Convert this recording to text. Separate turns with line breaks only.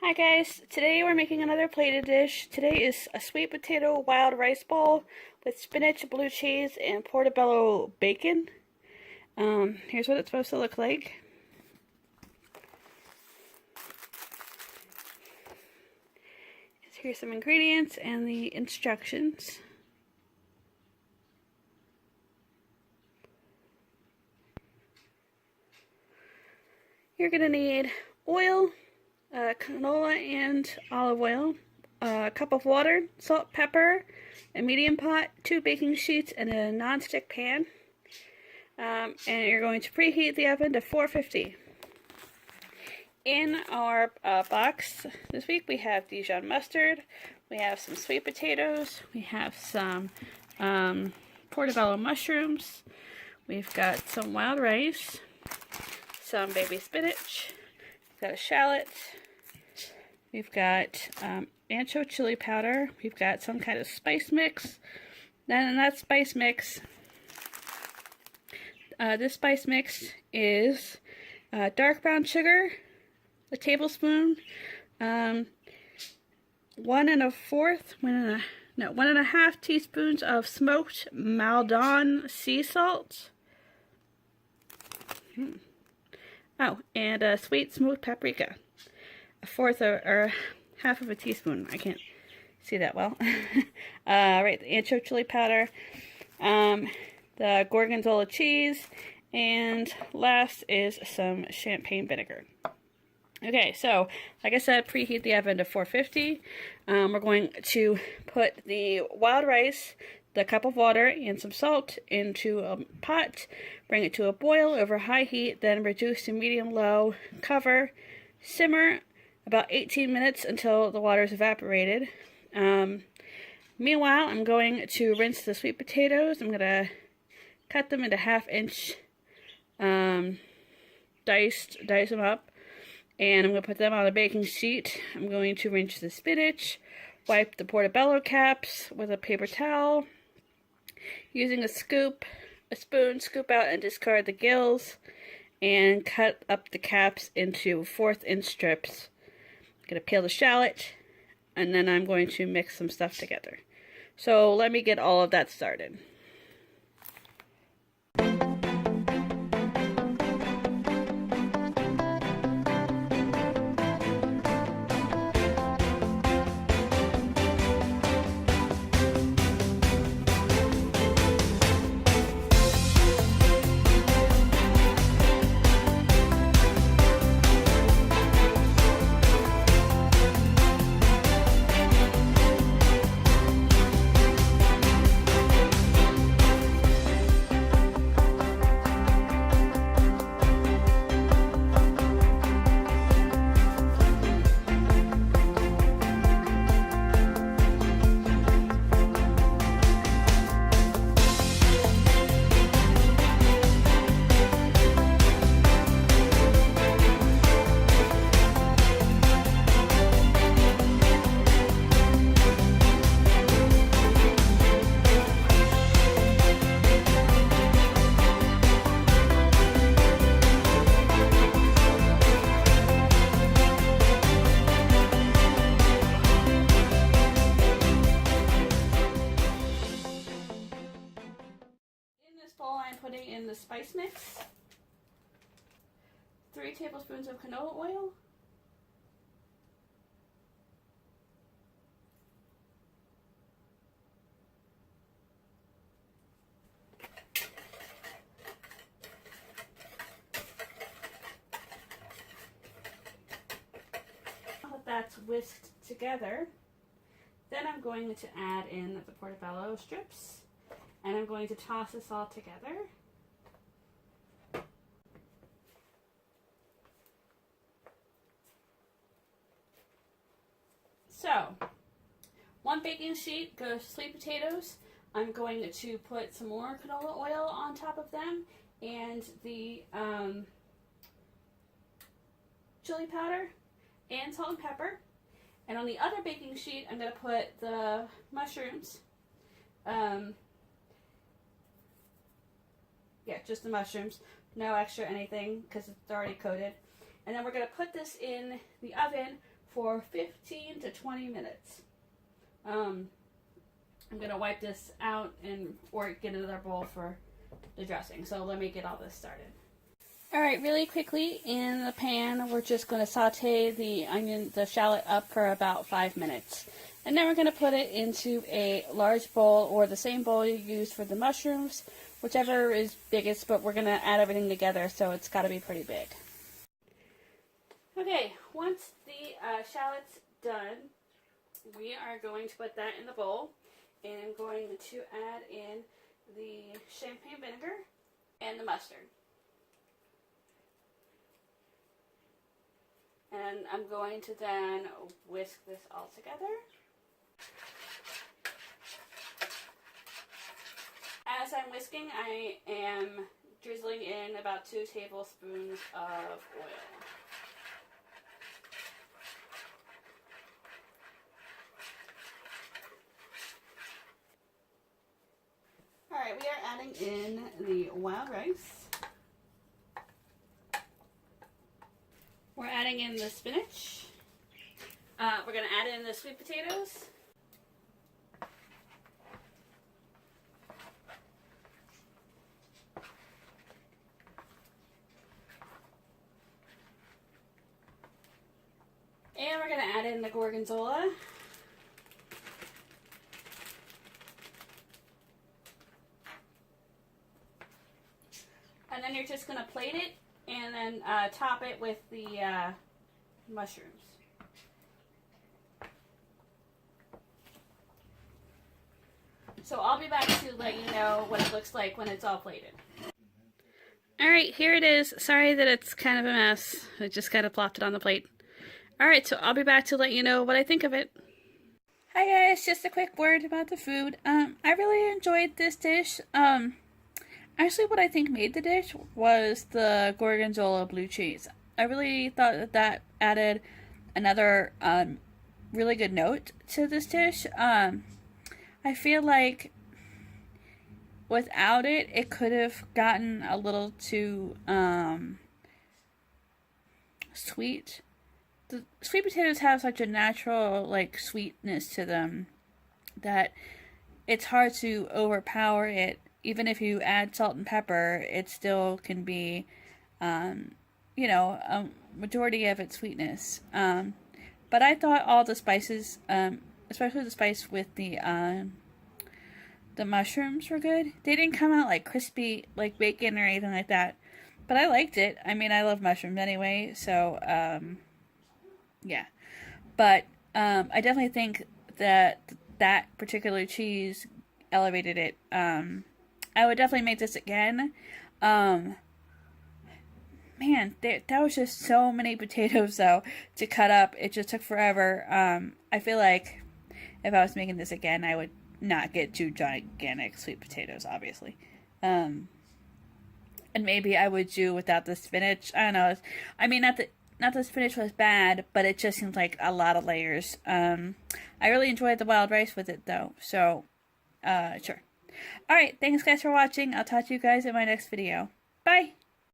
Hi guys, today we're making another plated dish. Today is a sweet potato wild rice bowl with spinach, blue cheese, and portabello bacon. Here's what it's supposed to look like. Here's some ingredients and the instructions. You're going to need oil, canola and olive oil, a cup of water, salt, pepper, a medium pot, 2 baking sheets, and a non-stick pan. And you're going to preheat the oven to 450. In our box this week we have Dijon mustard, we have some sweet potatoes, we have some portobello mushrooms, we've got some wild rice, some baby spinach, we've got a shallot, we've got ancho chili powder, we've got some kind of spice mix. Then in that spice mix, this spice mix is dark brown sugar, a tablespoon, 1 1/2 teaspoons of smoked Maldon sea salt. Oh, and a sweet smoked paprika, 1/4 or 1/2 of a teaspoon. I can't see that well. Right, the ancho chili powder, the gorgonzola cheese, and last is some champagne vinegar. Okay, so like I said, preheat the oven to 450. We're going to put the wild rice, the cup of water, and some salt into a pot. Bring it to a boil over high heat, then reduce to medium-low, cover, simmer about 18 minutes until the water is evaporated. Meanwhile, I'm going to rinse the sweet potatoes. I'm going to cut them into 1/2 inch, dice them up. And I'm going to put them on a baking sheet. I'm going to rinse the spinach, wipe the portabello caps with a paper towel. Using a spoon, scoop out and discard the gills. And cut up the caps into 1/4 inch strips. I'm going to peel the shallot. And then I'm going to mix some stuff together. So let me get all of that started. I'm putting in the spice mix, 3 tablespoons of canola oil, that's whisked together. Then I'm going to add in the portobello strips. And I'm going to toss this all together. So, 1 baking sheet goes sweet potatoes. I'm going to put some more canola oil on top of them and the chili powder and salt and pepper. And on the other baking sheet, I'm going to put the mushrooms. Yeah, just the mushrooms. No extra anything because it's already coated. And then we're going to put this in the oven for 15 to 20 minutes. I'm going to wipe this out or get another bowl for the dressing. So let me get all this started. Alright, really quickly in the pan, we're just going to saute the shallot up for about 5 minutes. And then we're going to put it into a large bowl, or the same bowl you used for the mushrooms, whichever is biggest, but we're going to add everything together, so it's got to be pretty big. Okay, once the shallot's done, we are going to put that in the bowl, and I'm going to add in the champagne vinegar and the mustard. And I'm going to then whisk this all together. As I'm whisking, I am drizzling in about 2 tablespoons of oil. Alright, we are adding in the wild rice. We're adding in the spinach. We're going to add in the sweet potatoes. And we're going to add in the gorgonzola. And then you're just going to plate it and then top it with the mushrooms. So I'll be back to let you know what it looks like when it's all plated. Alright, here it is. Sorry that it's kind of a mess. I just kind of plopped it on the plate. Alright, so I'll be back to let you know what I think of it. Hi guys, just a quick word about the food. I really enjoyed this dish. Actually, what I think made the dish was the gorgonzola blue cheese. I really thought that added another really good note to this dish. I feel like without it, it could have gotten a little too sweet. The sweet potatoes have such a natural sweetness to them that it's hard to overpower it. Even if you add salt and pepper, it still can be, a majority of its sweetness. But I thought all the spices, especially the spice with the mushrooms were good. They didn't come out like crispy, like bacon or anything like that. But I liked it. I mean, I love mushrooms anyway, so, yeah. But I definitely think that particular cheese elevated it. I would definitely make this again. Man, that was just so many potatoes, though, to cut up. It just took forever. I feel like if I was making this again, I would not get 2 gigantic sweet potatoes, obviously. And maybe I would do without the spinach. I don't know. I mean, not the spinach was bad, but it just seems like a lot of layers. I really enjoyed the wild rice with it, though. So, sure. Alright, thanks guys for watching. I'll talk to you guys in my next video. Bye!